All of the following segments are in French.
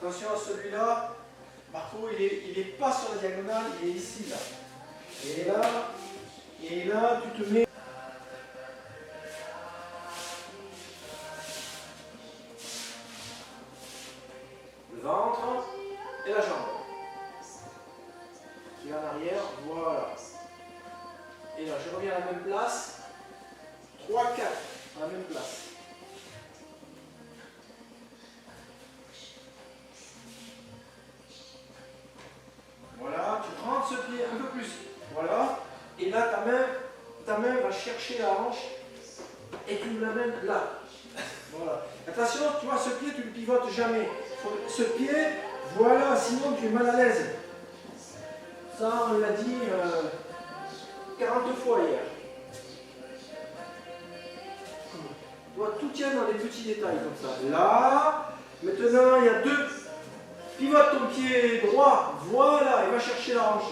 Attention à celui-là. Marco, il est pas sur la diagonale, il est ici, là. Et là, tu te mets. Le ventre et la jambe. Qui est en arrière, voilà. Et là, je reviens à la même place. 3, 4, à la même place. Voilà, tu rentres ce pied un peu plus. Voilà. Et là, ta main va chercher la hanche et tu me l'amènes là. Voilà. Attention, tu vois, ce pied, tu ne le pivotes jamais. Ce pied, voilà, sinon tu es mal à l'aise. Ça, on l'a dit 40 fois hier. Tu vois, tout tient dans les petits détails comme ça. Là, maintenant, il y a deux. Pivote ton pied droit, voilà, et va chercher la hanche.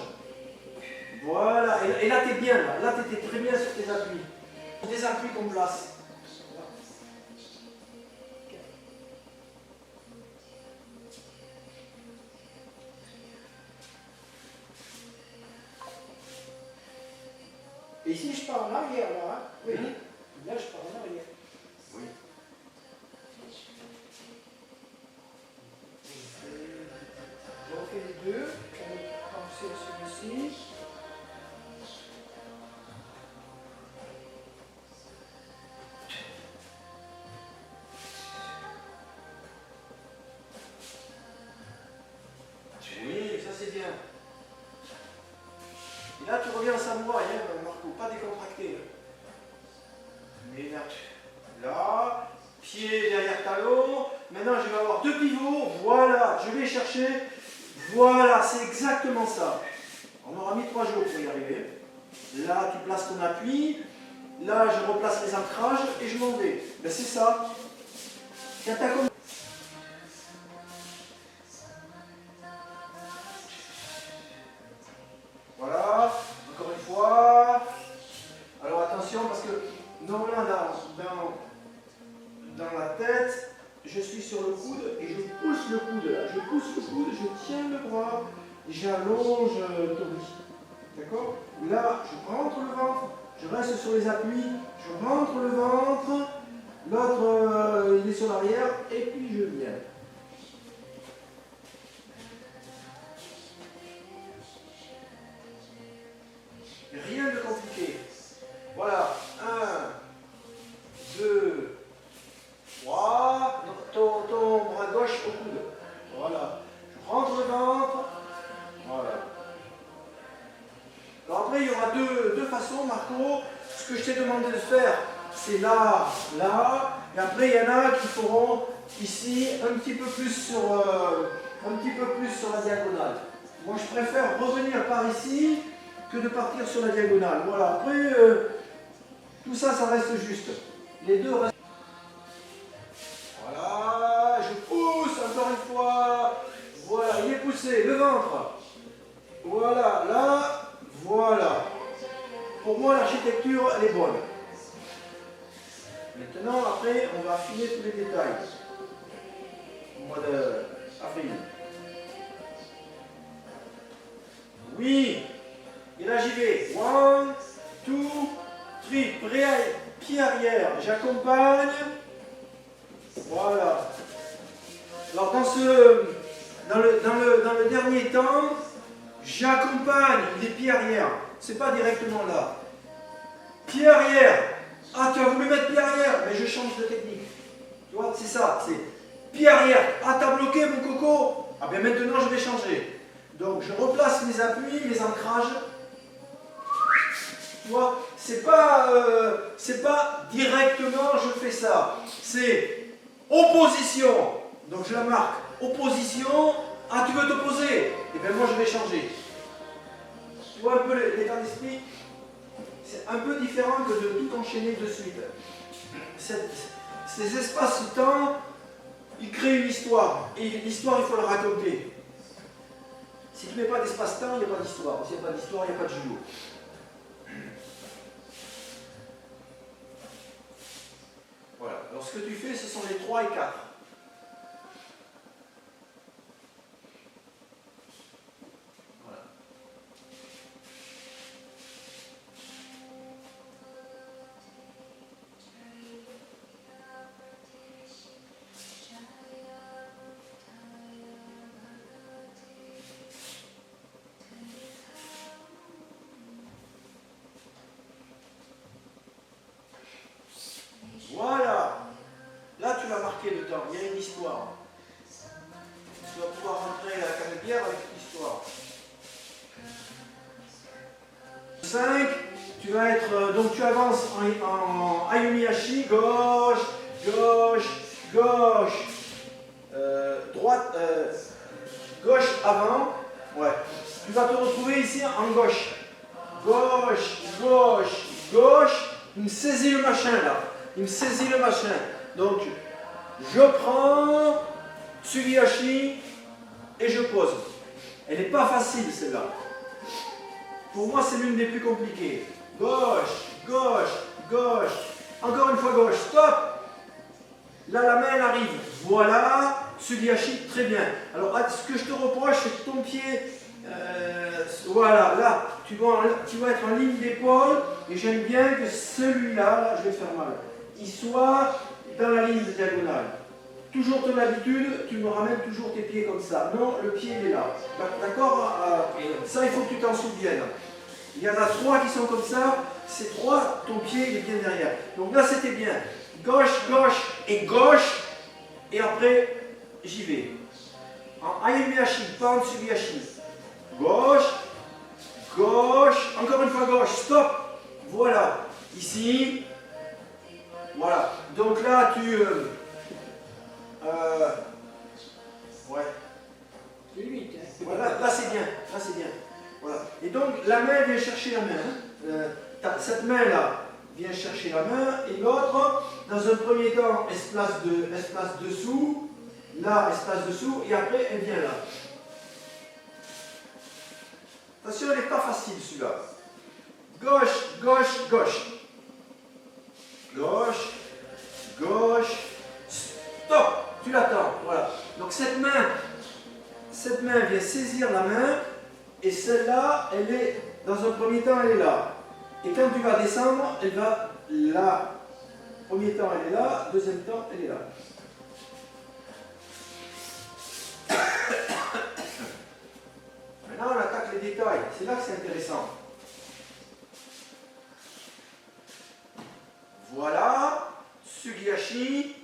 Voilà, et là tu es bien, là tu étais très bien sur tes appuis. Des appuis qu'on place. Et ici je pars en arrière là, hein? Oui. Mmh. Là je pars en arrière. Oui. Je refais les deux, on va penser à celui-ci. Oui, ça c'est bien. Et là tu reviens en samouraï, hein, Marco, pas décontracté. Mais là, pied derrière talon. Maintenant je vais avoir deux pivots, voilà, je vais chercher. Voilà, c'est exactement ça. On aura mis 3 jours pour y arriver. Là, tu places ton appui. Là, je replace les ancrages et je m'en vais. Ben, c'est ça. Voilà, encore une fois. Alors attention, parce que normalement, dans la tête, je suis sur le coude et je pousse le coude là. Je pousse le coude, je tiens le bras, j'allonge le tournis. D'accord? Là, je rentre le ventre, je reste sur les appuis, je rentre le ventre, l'autre il est sur l'arrière, et puis je viens. Rien de compliqué. Voilà. 1, 2, 3. Ton bras gauche au coude. Voilà. Je rentre le ventre. Voilà. Alors après, il y aura deux façons, Marco. Ce que je t'ai demandé de faire, c'est là, là. Et après, il y en a qui feront ici un petit peu plus sur la diagonale. Moi, je préfère revenir par ici que de partir sur la diagonale. Voilà. Après, tout ça, ça reste juste. Les deux restent. Voilà. Je pousse encore une fois. Voilà. Il est poussé. Le ventre. Voilà. Là. Voilà. Pour moi, l'architecture, elle est bonne. Maintenant, après, on va affiner tous les détails. Au mois d'avril. Oui. Et là, j'y vais. 1, 2, 3. Pied arrière. J'accompagne. Voilà. Alors, dans le dernier temps, j'accompagne les pieds arrière. C'est pas directement là. Pied arrière. Ah, tu as voulu mettre pied arrière, mais je change de technique. Tu vois, c'est ça. C'est pied arrière. Ah, t'as bloqué mon coco. Ah, bien maintenant, je vais changer. Donc, je replace mes appuis, mes ancrages. Tu vois, c'est pas directement je fais ça. C'est opposition. Donc, je la marque. Opposition. Ah, tu veux t'opposer? Eh bien, moi, je vais changer. Tu vois un peu l'état d'esprit? C'est un peu différent que de tout enchaîner de suite. Ces espaces-temps, ils créent une histoire. Et l'histoire, il faut la raconter. Si tu ne mets pas d'espace-temps, il n'y a pas d'histoire. S'il n'y a pas d'histoire, il n'y a pas de judo. Voilà. Alors ce que tu fais, ce sont les 3 et 4. clair avec l'histoire. 5, tu vas être, donc tu avances en Ayumiyashi, gauche, gauche, gauche, droite, gauche avant, ouais. Tu vas te retrouver ici en gauche, gauche, gauche, gauche, il me saisit le machin là, il me saisit le machin, donc je prends Tsugihashi et je pose. Elle n'est pas facile celle-là. Pour moi, c'est l'une des plus compliquées. Gauche, gauche, gauche. Encore une fois gauche. Stop. Là, la main, elle arrive. Voilà. Tsugihashi, très bien. Alors, ce que je te reproche, c'est que ton pied... voilà, là, tu vas être en ligne d'épaule. Et j'aime bien que celui-là, là, je vais faire mal, il soit dans la ligne de diagonale. Toujours ton habitude, tu me ramènes toujours tes pieds comme ça. Non, le pied, il est là. D'accord? Ça, il faut que tu t'en souviennes. Il y en a 3 qui sont comme ça. Ces 3, ton pied, il est bien derrière. Donc là, c'était bien. Gauche, gauche et gauche. Et après, j'y vais. En Ayumiyashi, pas en Tsugihashi. Gauche, gauche. Encore une fois, gauche. Stop. Voilà. Ici. Voilà. Donc là, tu... ouais. Limite, hein. Voilà, là c'est bien, là c'est bien. Voilà. Et donc la main vient chercher la main. Cette main-là vient chercher la main et l'autre, dans un premier temps, elle se place dessous, là elle se place dessous et après elle vient là. Attention, elle n'est pas facile celui-là. Gauche, gauche, gauche. Gauche, gauche. Stop! Tu l'attends, voilà. Donc cette main vient saisir la main et celle-là, elle est, dans un premier temps, elle est là. Et quand tu vas descendre, elle va là. Premier temps, elle est là. Deuxième temps, elle est là. Maintenant, on attaque les détails. C'est là que c'est intéressant. Voilà. Tsugihashi.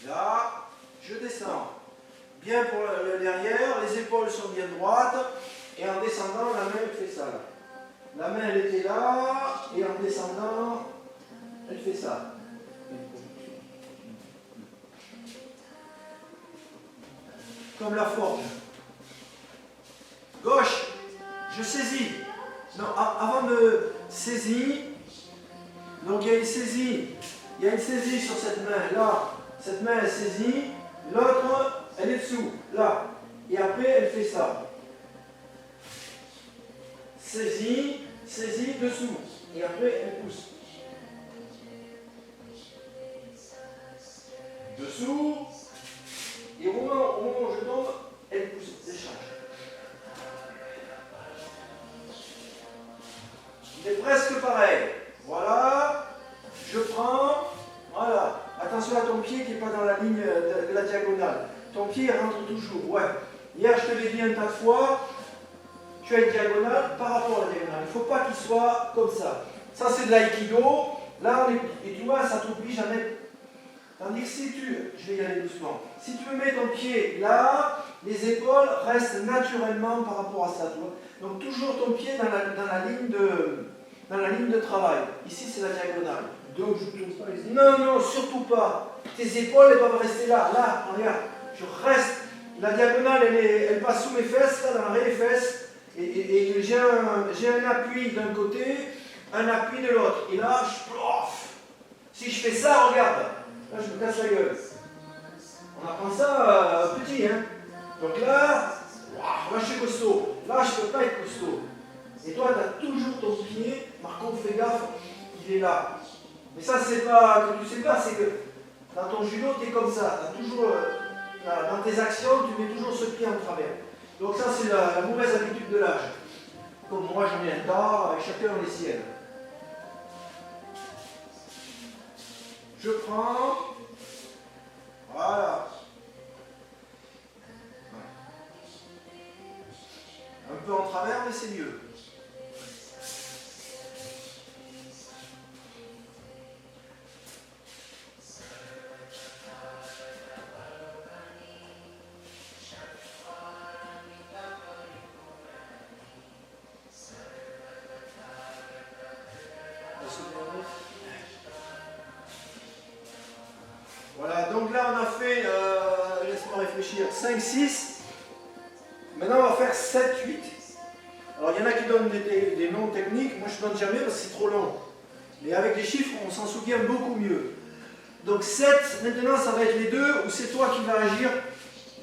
Là, je descends. Bien pour le derrière, les épaules sont bien droites. Et en descendant, la main, elle fait ça. Là. La main, elle était là. Et en descendant, elle fait ça. Comme la forge. Gauche, je saisis. Non, avant de saisir, donc il y a une saisie. Il y a une saisie sur cette main. Là, cette main, elle saisit. L'autre, elle est dessous. Là. Et après, elle fait ça. Saisie, saisie, dessous. Et après, elle pousse. Dessous. Et au moment où je tombe, elle pousse. J'échange. Il est presque pareil. Voilà. Je prends. Voilà. Attention à ton pied qui n'est pas dans la ligne de la diagonale. Ton pied rentre toujours. Ouais. Hier, je te l'ai dit un tas de fois. Tu as une diagonale par rapport à la diagonale. Il ne faut pas qu'il soit comme ça. Ça, c'est de l'aïkido. Là, et tu vois, ça t'oblige à mettre. Tandis que si je vais y aller doucement. Si tu mets ton pied là, les épaules restent naturellement par rapport à ça. Tu vois. Donc toujours ton pied dans la ligne de travail. Ici, c'est la diagonale. Donc je ne tourne pas les épaules. Non, non, surtout pas. Tes épaules, elles doivent rester là. Là, regarde. Je reste. La diagonale, elle passe sous mes fesses, là, dans les fesses. Et j'ai un appui d'un côté, un appui de l'autre. Et là, je plof. Si je fais ça, regarde. Là, je me casse la gueule. On apprend ça petit, hein. Donc là, là, je suis costaud. Là, je ne peux pas être costaud. Et toi, tu as toujours ton pied. Marco, fais gaffe, il est là. Mais ça, c'est pas que tu sais pas, c'est que dans ton judo, tu es comme ça. T'as toujours, dans tes actions, tu mets toujours ce pied en travers. Donc ça, c'est la mauvaise habitude de l'âge. Comme moi, j'en ai un tas, chacun les siennes. Je prends. Voilà. Un peu en travers, mais c'est mieux. 5, 6. Maintenant, on va faire 7, 8. Alors, il y en a qui donnent des noms techniques. Moi, je ne donne jamais parce que c'est trop long. Mais avec les chiffres, on s'en souvient beaucoup mieux. Donc, 7, maintenant, ça va être les deux où c'est toi qui vas agir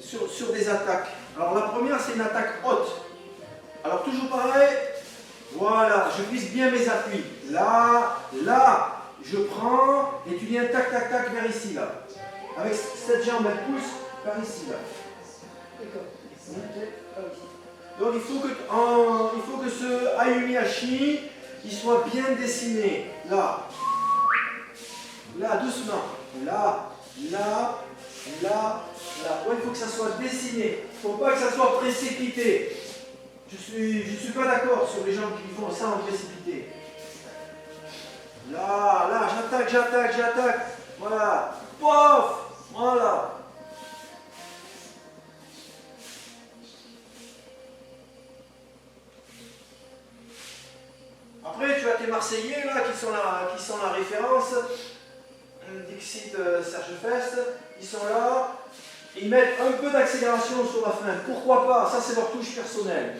sur des attaques. Alors, la première, c'est une attaque haute. Alors, toujours pareil. Voilà, je vise bien mes appuis. Là, là. Je prends et tu viens tac tac tac vers ici là. Avec cette jambe elle pousse par ici là. D'accord. Donc il faut que ce Ayumi-Hachi il soit bien dessiné. Là. Là, doucement. Là, là, là, là. Ouais, il faut que ça soit dessiné. Il ne faut pas que ça soit précipité. Je suis pas d'accord sur les gens qui font ça en précipité. Là, là, j'attaque, j'attaque, j'attaque. Voilà. Pof. Voilà. Après, tu as tes Marseillais là qui sont la référence. Dixit Serge Fest. Ils sont là. Ils mettent un peu d'accélération sur la fin. Pourquoi pas? Ça, c'est leur touche personnelle.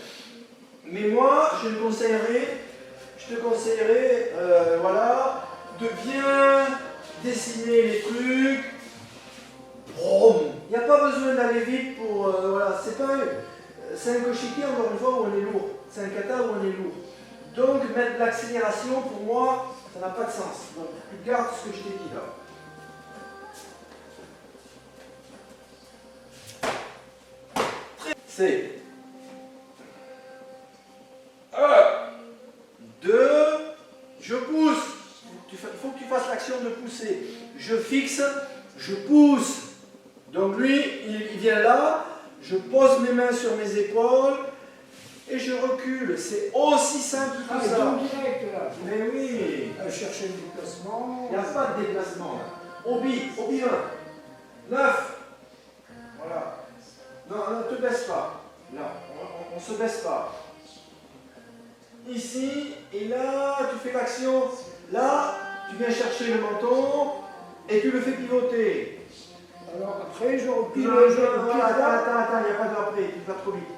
Mais moi, je te conseillerais, voilà, de bien dessiner les trucs. Il n'y a pas besoin d'aller vite pour, voilà, c'est un koshiki, encore une fois, où on est lourd. C'est un kata où on est lourd. Donc, mettre de l'accélération, pour moi, ça n'a pas de sens. Donc, tu gardes ce que je t'ai dit là. C'est 1, 2, je pousse. Il faut que tu fasses l'action de pousser. Je fixe, je pousse. Donc lui, il vient là, je pose mes mains sur mes épaules et je recule. C'est aussi simple que ça. Donc direct là. Mais oui. Chercher le déplacement. Il n'y a pas de déplacement. Obi 1. 9. Voilà. Non, ne te baisse pas. Là, on ne se baisse pas. Ici, et là, tu fais l'action. Là, tu viens chercher le menton et tu le fais pivoter. Alors après, je recule. Attends, il n'y a pas d'après, tu vas trop vite.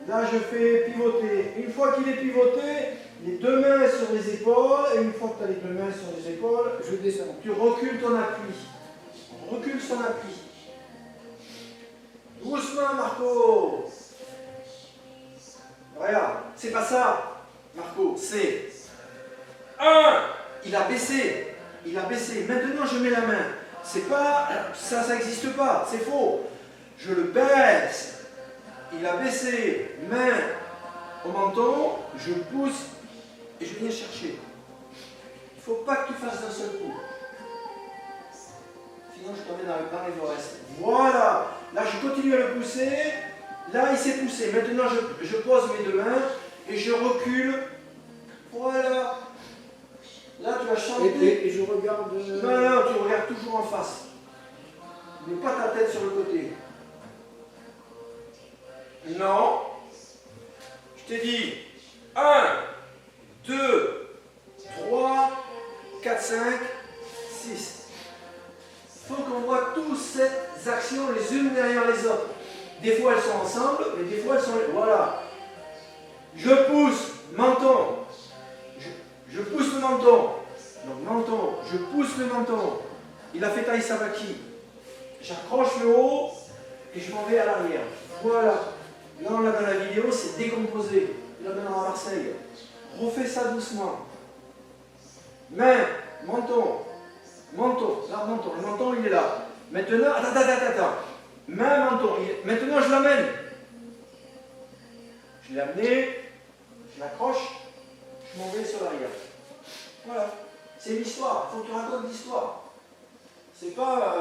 Là, je fais pivoter. Une fois qu'il est pivoté, les deux mains sur les épaules, et une fois que tu as les deux mains sur les épaules, je descends. Tu recules ton appui. On recule son appui. Doucement, Marco. Regarde, c'est pas ça, Marco, c'est 1. Il a baissé. Il a baissé. Maintenant, je mets la main. C'est pas. Ça n'existe pas. C'est faux. Je le baisse. Il a baissé. Main au menton. Je pousse et je viens chercher. Il ne faut pas que tu fasses d'un seul coup. Sinon, je t'emmène dans les forests. Voilà. Là, je continue à le pousser. Là, il s'est poussé. Maintenant, je pose mes deux mains et je recule. Voilà. Là, tu vas chanter. Et je regarde. Non, tu regardes toujours en face. Mais pas ta tête sur le côté. Non. Je t'ai dit 1, 2, 3, 4, 5, 6. Il faut qu'on voit toutes ces actions les unes derrière les autres. Des fois elles sont ensemble, mais des fois elles sont... Voilà. Je pousse, menton. Je pousse le menton. Donc menton, je pousse le menton. Il a fait taille sabaki. J'accroche le haut et je m'en vais à l'arrière. Voilà. Là on l'a dans la vidéo, c'est décomposé. Là maintenant à Marseille. Refais ça doucement. Main, menton. Menton, là, menton. Le menton, il est là. Maintenant, attends. Main, menton. Maintenant, je l'amène. Je l'ai amené, je l'accroche, je m'en vais sur l'arrière. Voilà. C'est l'histoire. Il faut que tu racontes l'histoire. C'est pas...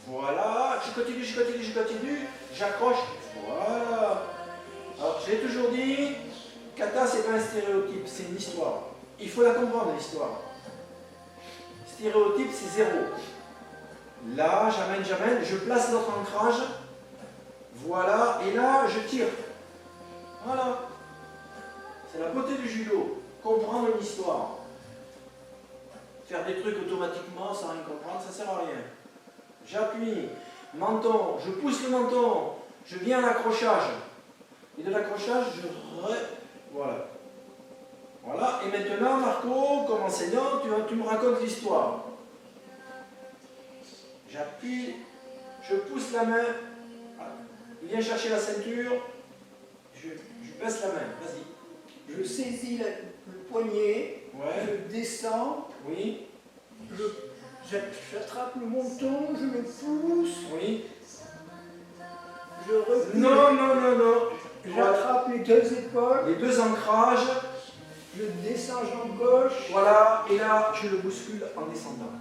Voilà. Je continue. J'accroche. Voilà. Alors, je l'ai toujours dit, kata, c'est pas un stéréotype, c'est une histoire. Il faut la comprendre, l'histoire. Stéréotype, c'est 0. Là, j'amène, je place notre ancrage. Voilà, et là, je tire. Voilà. C'est la beauté du judo. Comprendre une histoire. Faire des trucs automatiquement sans rien comprendre, ça sert à rien. J'appuie. menton, je pousse le menton, je viens à l'accrochage. Et de l'accrochage, voilà. Voilà, et maintenant, Marco, comme enseignant, tu me racontes l'histoire. J'appuie, je pousse la main, voilà. Il vient chercher la ceinture, je baisse la main, vas-y. Je saisis le poignet, Ouais. je descends, Oui, j'attrape le menton, je le pousse, oui. je recule, Non, non, non, non. j'attrape les deux épaules, Les deux ancrages, je descends jambe gauche, voilà, et là, je le bouscule en descendant.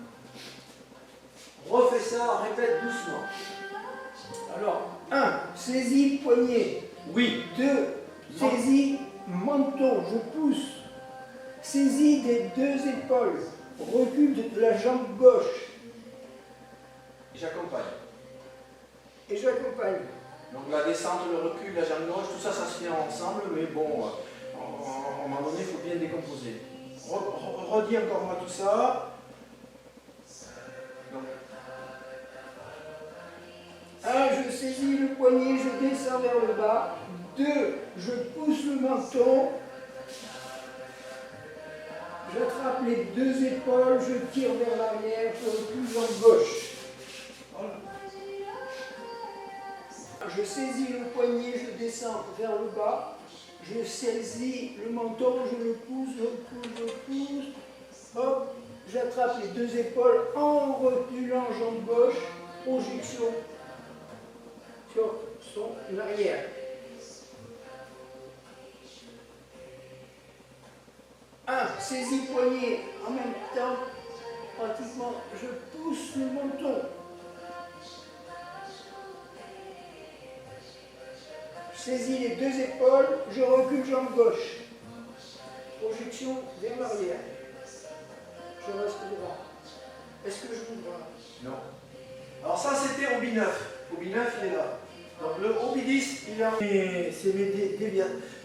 Refais ça, répète doucement. alors 1, saisis le poignet, Oui. 2, saisis menton, je pousse, saisis des deux épaules, recule de la jambe gauche J'accompagne. et j'accompagne. Donc la descente, le recul, la jambe gauche, tout ça, ça se fait ensemble, mais bon, à un moment donné, il faut bien décomposer. Redis encore moi tout ça. Donc, 1, je saisis le poignet, je descends vers le bas. 2, je pousse le menton. J'attrape les deux épaules, je tire vers l'arrière, je recule jambe gauche. voilà. Je saisis le poignet, je descends vers le bas. Je saisis le menton, je le pousse, je pousse. Hop, j'attrape les deux épaules en reculant jambe gauche, projection sur son arrière. 1, saisis le poignet en même temps, pratiquement, je pousse le menton. Je saisis les deux épaules, je recule jambe gauche. Projection vers l'arrière. Je reste droit. Est-ce que je bouge là? Non. Alors ça, c'était Obi 9. Obi 9, il est là. Donc le Obi 10, il est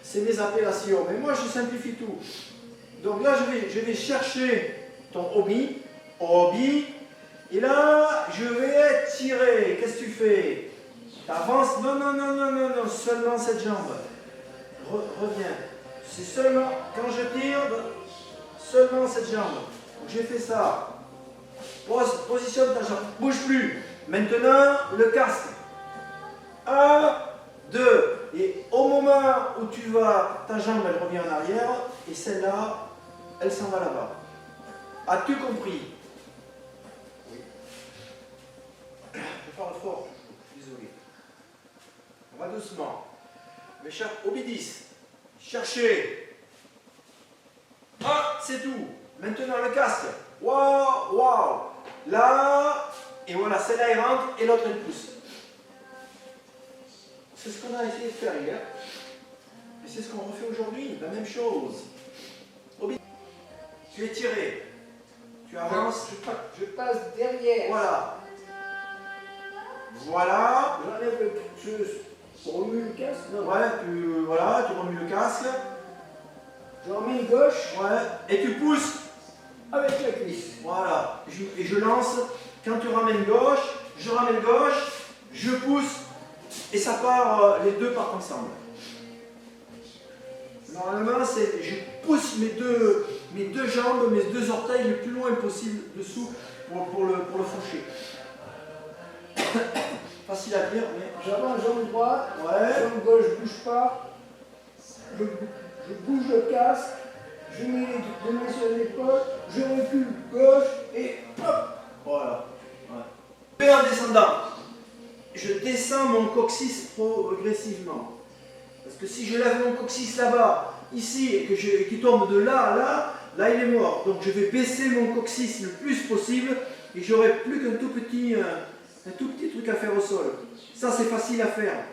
c'est mes appellations. Mais moi, je simplifie tout. Donc là, je vais chercher ton Obi. Obi. Et là, je vais tirer. Qu'est-ce que tu fais? Tu avances. Non, non, non, non, non, non. Seulement cette jambe. Reviens. C'est seulement, quand je tire, seulement cette jambe. Donc j'ai fait ça. Positionne ta jambe. Bouge plus. Maintenant, le casque. 1, 2. Et au moment où tu vas, ta jambe, elle revient en arrière. Et celle-là, elle s'en va là-bas. As-tu compris? Oui. Je parle fort. Désolé. On va doucement. Mais Obi 10. Cherchez. Ah, c'est tout. Maintenant, le casque. Waouh, waouh. Là, et voilà, celle-là, elle rentre et l'autre, elle pousse. C'est ce qu'on a essayé de faire hier. Et c'est ce qu'on refait aujourd'hui. La même chose. Tu es tiré. Tu avances. Je passe derrière. Voilà. Voilà. J'enlève le. Je remue le casque. Non. Ouais, voilà, tu remues le casque. Je remets gauche. Ouais. Et tu pousses. Avec la cuisse. Voilà. Et je lance. Quand tu ramènes gauche, je ramène gauche, je pousse. Et ça part, les deux partent ensemble. Normalement, c'est je pousse mes deux jambes, mes deux orteils le plus loin possible dessous pour le faucher. Facile à dire, mais. J'avance jambe droite. Ouais. Jambe gauche, je bouge pas. Je bouge le casque. Je mets les deux mains sur les épaules. Je recule gauche et hop. Voilà. Ouais. Et en descendant, je descends mon coccyx progressivement. Parce que si je lève mon coccyx là-bas, ici, et qu'il tombe de là à là, là il est mort. Donc je vais baisser mon coccyx le plus possible et j'aurai plus qu'un tout petit truc à faire au sol. Ça c'est facile à faire.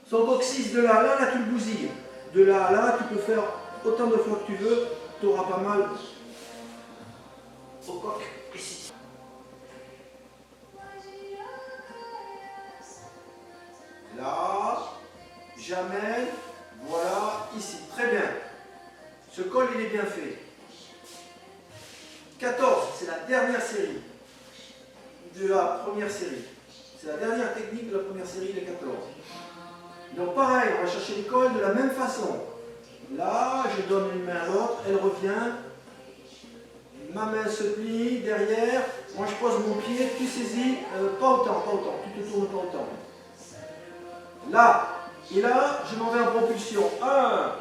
Son coccyx de là à là, là tu le bousilles. De là à là, tu peux faire autant de fois que tu veux, tu auras pas mal au coq ici. Là, j'amène, voilà, ici. Très bien. Ce col, il est bien fait. 14, c'est la dernière série de la première série. C'est la dernière technique de la première série des 14. Donc pareil, on va chercher l'école de la même façon. Là, je donne une main à l'autre, elle revient. Ma main se plie derrière. Moi, je pose mon pied, tu saisis, pas autant, tu te tournes pas autant. Là, et là, je m'en vais en propulsion. 1,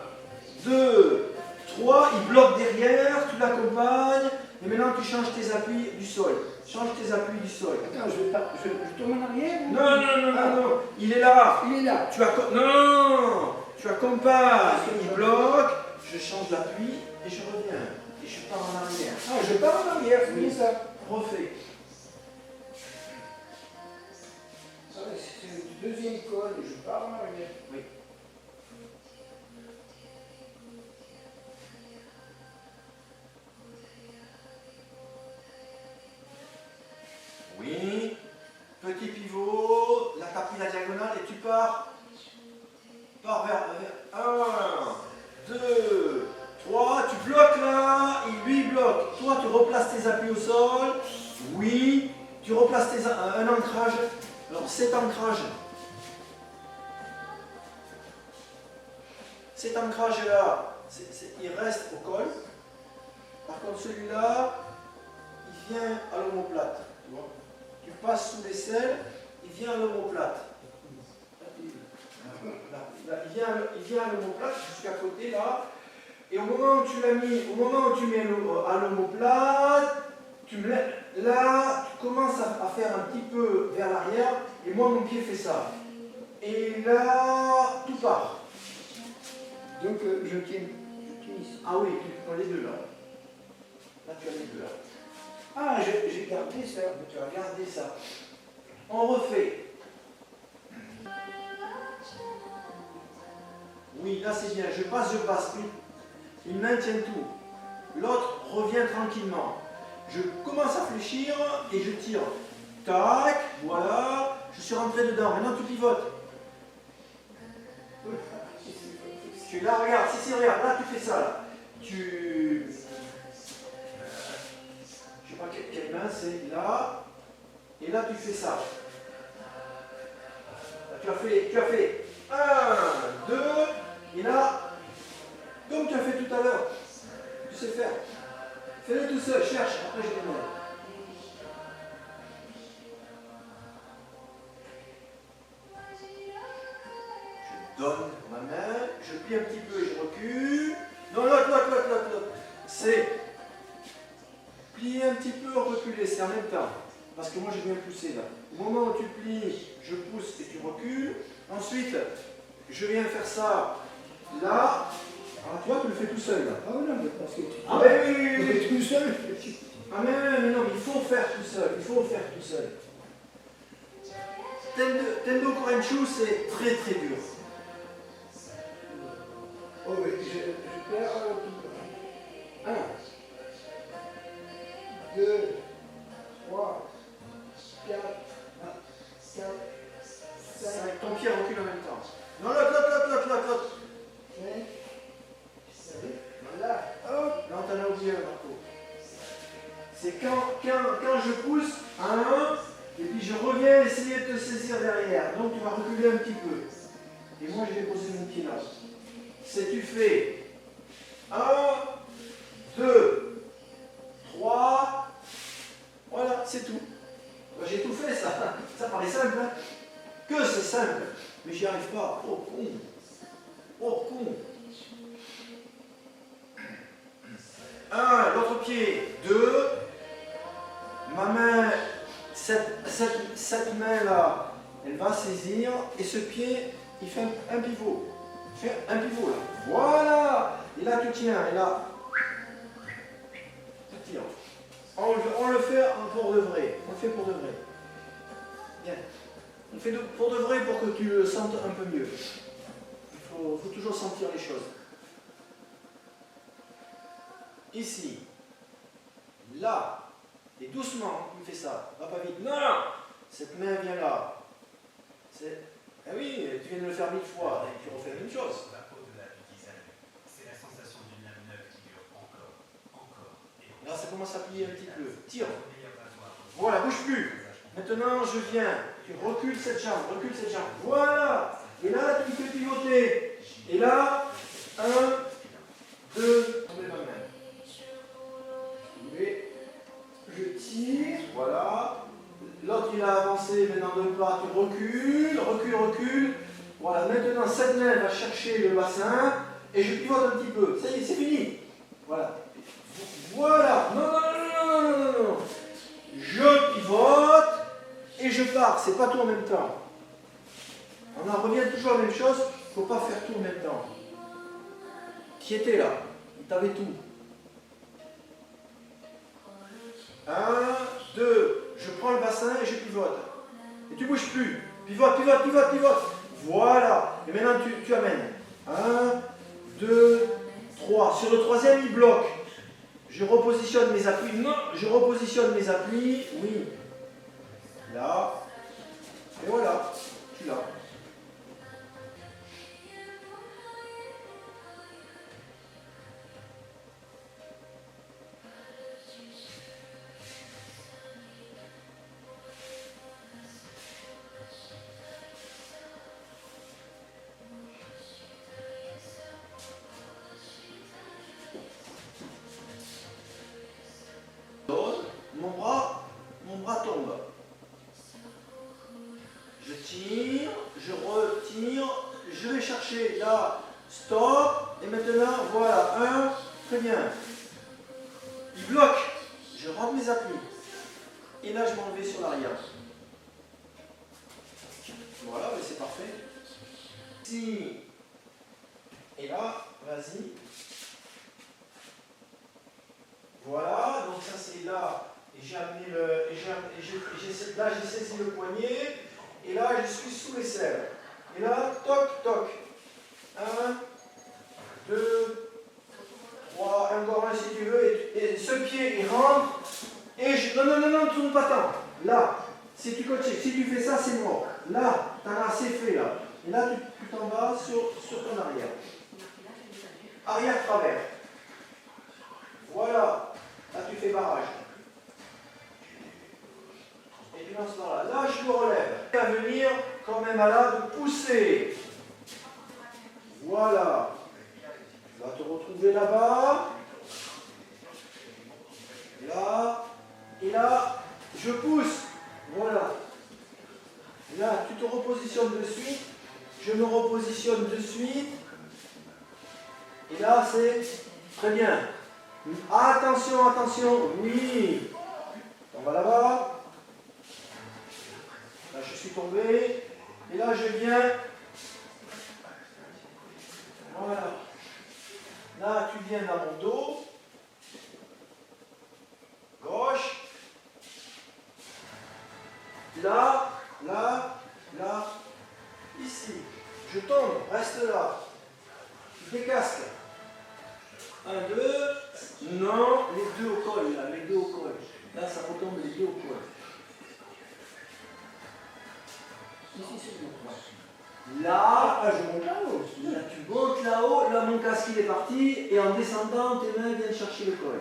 2, 3, il bloque derrière, tu l'accompagnes, et maintenant tu changes tes appuis du sol. Change tes appuis du sol. Attends, je tourne en arrière ou... Non, il est là. Il est là. Tu accompagnes, il bloque, je change d'appui et je reviens. Et je pars en arrière. Ah, je pars en arrière, c'est ça. Refais. Ah, c'est le deuxième col, et je pars en arrière. Oui. Oui. Petit pivot, la tapis la diagonale et tu pars. Pars vers 1, 2, 3, tu bloques là, il lui bloque. Toi, tu replaces tes appuis au sol. Oui. Tu replaces un ancrage. Alors, cet ancrage-là, il reste au col. Par contre, celui-là, il vient à l'omoplate. Tu vois, tu passes sous l'aisselle, il vient à l'omoplate. Il vient à l'omoplate jusqu'à côté là. Et au moment où tu l'as mis, au moment où tu mets à l'omoplate, là, tu commences à faire un petit peu vers l'arrière, et moi mon pied fait ça. Et là, tout part. Donc je tiens ici. Ah oui, tu as les deux là. Là, tu as les deux là. Ah, j'ai gardé ça. Tu as gardé ça. On refait. Oui, là c'est bien. Je passe. Une main tient tout. L'autre revient tranquillement. Je commence à fléchir et je tire. Tac, voilà. Je suis rentré dedans. Maintenant tu pivotes. Tu là, regarde, regarde, là tu fais ça. Là. Je sais pas quelle main c'est là. Et là tu fais ça. Là, tu as fait 1, 2, et là, comme tu as fait tout à l'heure, tu sais faire. Fais-le tout seul, cherche, après je demande. Je donne ma main, je plie un petit peu et je recule. Non, l'autre. C'est plier un petit peu, reculer, c'est en même temps. Parce que moi j'ai bien poussé là. Au moment où tu plies, je pousse et tu recules. Ensuite, je viens faire ça là. Alors toi, tu le fais tout seul là. Ah non, mais parce que tu... Ah oui. tout seul. Ah mais non, il faut faire tout seul. Tendo Korenchu, c'est très très dur. Oh oui, je perds 1, 2, 3, 4, 5, ton pied recule en même temps. Non, l'autre. 5, voilà, hop. Non, t'en as oublié un, Marco. C'est quand je pousse à 1, et puis je reviens essayer de te saisir derrière. Donc tu vas reculer un petit peu. Et moi je vais poser mon pied là. C'est tu fais 1, 2, 3. Voilà, c'est tout. J'ai tout fait ça. Ça paraît simple, hein? Que c'est simple. Mais j'y arrive pas. Oh con. 1, l'autre pied, 2. Ma main, cette main là, elle va saisir. Et ce pied, il fait un pivot. Fais un pivot là. Voilà. Et là tu tiens. Et là, tu tires. On le fait pour de vrai. On le fait pour de vrai. Bien. On le fait pour de vrai pour que tu le sentes un peu mieux. Il faut toujours sentir les choses. Ici. Là. Et doucement, tu fais ça. Va pas vite. Non. Cette main vient là. Ah oui, tu viens de le faire 1000 fois. Et tu refais la même chose. C'est la sensation d'une lame neuve qui dure encore. Là, ça commence à plier un petit peu. Tire. Voilà, bouge plus. Maintenant, je viens Tu recules cette jambe, recule cette jambe. Voilà. Et là, tu me fais pivoter. Et là, 1, 2, tombez ma main. Et je tire, voilà. L'autre, il a avancé, maintenant 2 pas, tu recules, recule, recule. Voilà, maintenant, cette main va chercher le bassin et je pivote un petit peu. Ça y est, c'est fini. Voilà. Voilà. Non, non, non, non, non, non, non. Je pivote et je pars. C'est pas tout en même temps. On en revient toujours à la même chose. Il ne faut pas faire tout en même temps. Qui était là? Il t'avait tout. 1, 2. Je prends le bassin et je pivote. Et tu ne bouges plus. Pivote, pivote, pivote, pivote. Voilà. Et maintenant, tu amènes. 1, 2, 3. Sur le troisième, il bloque. Je repositionne mes appuis. Non, je repositionne mes appuis. Oui. Là. Et voilà. Tu l'as. Mon bras tombe. Je tire, je retire, je vais chercher là, stop, et maintenant, voilà, 1, très bien. Il bloque, je rentre mes appuis. Et là, je m'en vais sur l'arrière. Voilà, mais c'est parfait. Ici, et là, vas-y. Voilà, donc ça c'est là. Et j'ai amené le. Là j'ai saisi le poignet. Et là je suis sous l'aisselle. Et là, toc, toc. 1, 2, 3, encore un si tu veux. Et ce pied il rentre. Et je. Non, non, non, non, tourne pas tant. Là, si tu coaches, si tu fais ça, c'est mort. Là, tu as assez fait là. Et là, tu t'en vas sur ton arrière. Arrière travers. Voilà. Là, tu fais barrage. Et puis dans ce temps-là, là, je me relève. Et à venir, quand même à là, de pousser. Voilà. Tu vas te retrouver là-bas. Là. Et là, je pousse. Voilà. Et là, tu te repositionnes de suite. Je me repositionne de suite. Et là, c'est très bien. Attention, attention, oui. On va là-bas. Là, je suis tombé. Et là, je viens. Voilà. Là, tu viens dans mon dos. Gauche. Là, là, là. Ici. Je tombe. Reste là. Tu décasques. 1, 2. Non, les deux au col, là, les deux au col. Là, ça retombe les deux au col. Ici, c'est bon. Là, je monte là-haut. Là, tu montes là-haut. Là, mon casque, il est parti. Et en descendant, tes mains viennent chercher le col.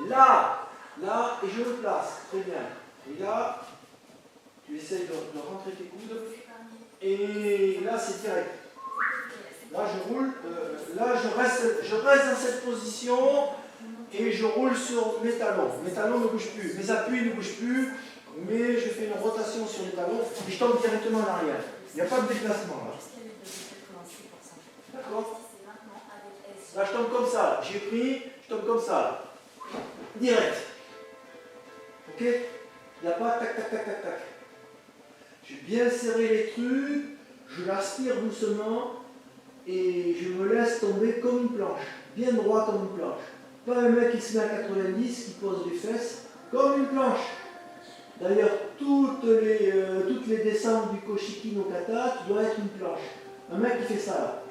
Là, là, et je me place. Très bien. Et là, tu essayes de rentrer tes coudes. Et là, c'est direct. Là, je roule, là, je reste dans cette position et je roule sur mes talons. Mes talons ne bougent plus, mes appuis ne bougent plus, mais je fais une rotation sur les talons et je tombe directement en arrière. Il n'y a pas de déplacement là. D'accord? Là, je tombe comme ça. J'ai pris, je tombe comme ça. Là. Direct. Ok? Il n'y a pas tac, tac, tac, tac, tac. J'ai bien serré les trucs, je l'aspire doucement. Et je me laisse tomber comme une planche, bien droit comme une planche. Pas un mec qui se met à 90, qui pose les fesses, comme une planche. D'ailleurs, toutes les descentes du Koshiki no Kata, tu dois être une planche. Un mec qui fait ça là.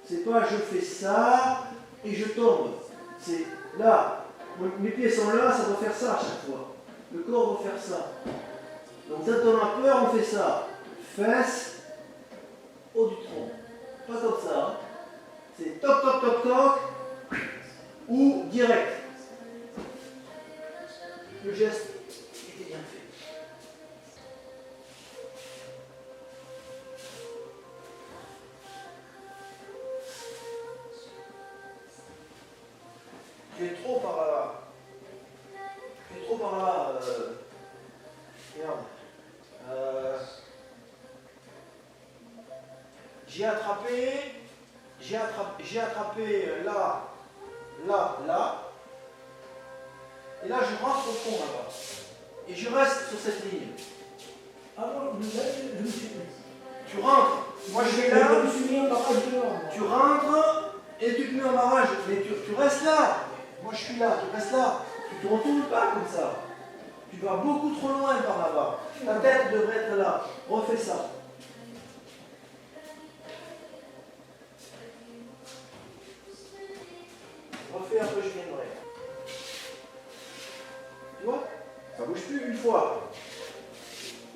C'est pas je fais ça et je tombe. C'est là. Mes pieds sont là, ça doit faire ça à chaque fois. Le corps va faire ça. Donc quand on a peur, on fait ça. Fesses, haut du tronc. Pas comme ça. Hein. C'est toc, toc, toc, toc. Ou direct. Le geste Tu es trop par là. Tu es trop par là. Merde. J'ai attrapé là, là, là. Et là, je rentre au fond là-bas. Et je reste sur cette ligne. Ah non, je me suis... Tu rentres. Moi, je vais là. Je me suis mis en barrage dehors. Tu rentres et tu te mets en barrage. Mais tu restes là. Moi, je suis là. Tu restes là. Tu ne te retournes pas comme ça. Tu vas beaucoup trop loin par là-bas. Ta tête devrait être là. Refais ça. Refais un peu, je viendrai. Tu vois? Ça bouge plus une fois.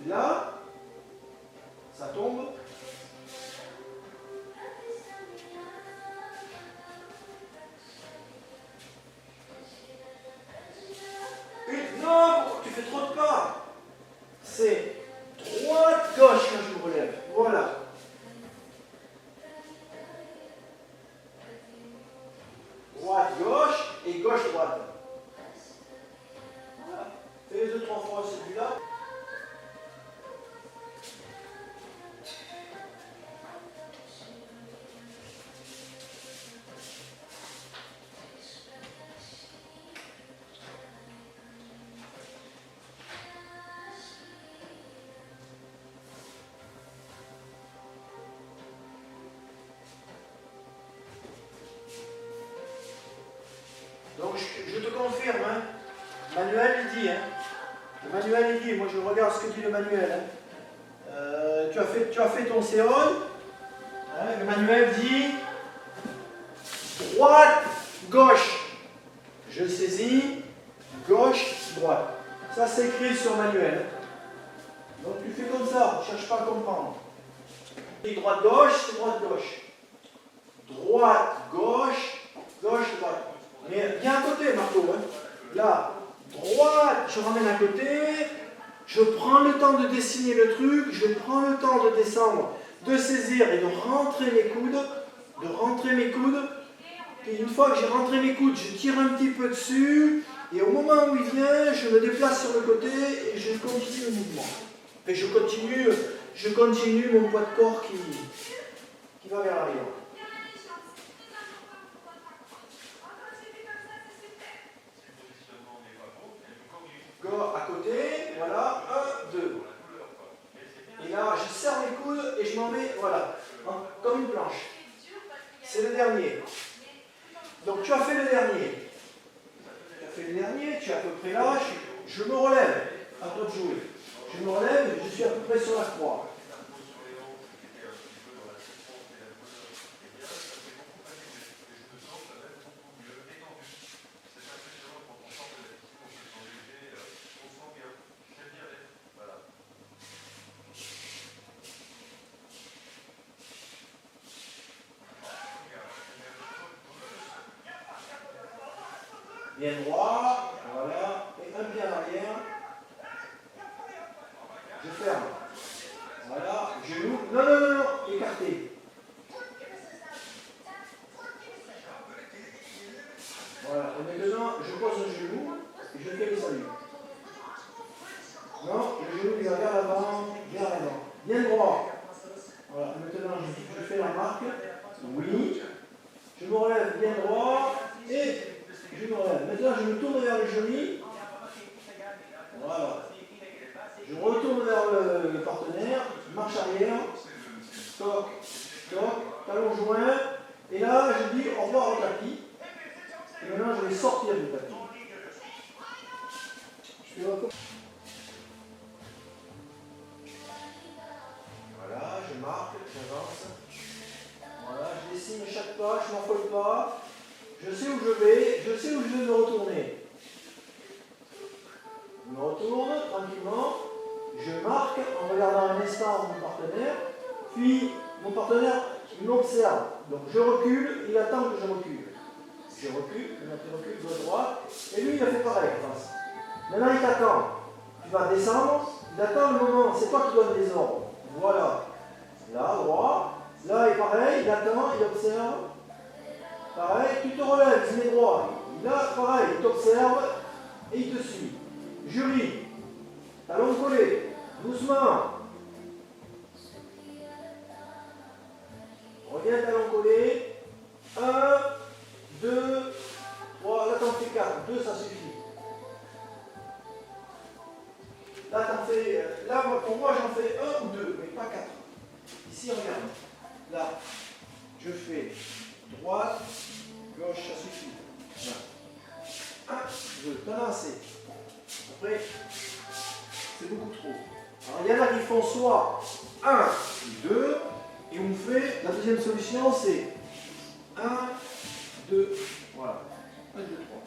Là, ça tombe. Non, tu fais trop de pas. C'est droite, gauche quand je me relève. Voilà. Droite, gauche et gauche, droite. Voilà. Fais 2-3 fois celui-là. Donc je te confirme, hein. Manuel il dit, hein. Le manuel il dit, moi je regarde ce que dit le manuel. Hein. Tu as fait ton céron, hein. Le manuel dit droite, gauche. Je saisis, gauche, droite. Ça c'est écrit sur le manuel. Hein. Donc tu fais comme ça, ne cherche pas à comprendre. Droite, gauche, c'est droite, gauche. Droite, gauche, gauche, droite. Mais viens à côté, Marco. Hein. Là, droite, je ramène à côté. Je prends le temps de dessiner le truc. Je prends le temps de descendre, de saisir et de rentrer mes coudes. Puis une fois que j'ai rentré mes coudes, je tire un petit peu dessus. Et au moment où il vient, je me déplace sur le côté et je continue le mouvement. Et je continue mon poids de corps qui va vers l'arrière. À côté, voilà, 1, 2. Et là, je serre les coudes et je m'en mets, voilà, hein, comme une planche. C'est le dernier. Donc tu as fait le dernier. Tu es à peu près là, je me relève. À toi de jouer. Je me relève, je suis à peu près sur la croix. Bien droit, voilà, et un pied à l'arrière. Je ferme. Voilà, genou. Non, écarté. Voilà, et maintenant, je pose un genou et je fais le salut. Non, le genou il va vers l'avant, bien droit. Voilà, maintenant, je fais la marque. Oui. Je me relève bien droit et je me relève. Maintenant, je me tourne vers le genou. Voilà. Je retourne vers le partenaire, marche arrière, toc, toc, talon joint. Et là, je dis au revoir au tapis. Et maintenant, je vais sortir du tapis. Je fais encore. Voilà, je marque, j'avance. Voilà, je dessine chaque pas, je m'envole pas. Je sais où je vais, je sais où je vais me retourner. Je me retourne tranquillement, je marque en regardant un instant mon partenaire, puis mon partenaire m'observe. Donc je recule, il attend que je recule. Je recule, je recule, gauche-droite, et lui il a fait pareil, je pense. Maintenant il t'attend. Tu vas descendre, il attend le moment, c'est toi qui donnes les ordres. Voilà. Là, droit. Là, il est pareil, il attend, il observe. Pareil, tu te relèves, il est droit. Là, pareil, il t'observe et il te suit. Jury, talon collé, doucement. Reviens, talon collé. 1, 2, 3, là t'en fais 4, 2 ça suffit. Là t'en fais, là pour moi j'en fais 1 ou 2, mais pas 4. Ici regarde, là, je fais droite, gauche, ça suffit. Voilà. 1, 2, t'en as assez. Après, c'est beaucoup trop. Alors il y en a qui font soit 1, 2, et on fait, la deuxième solution c'est 1, 2, voilà. 1, 2, 3.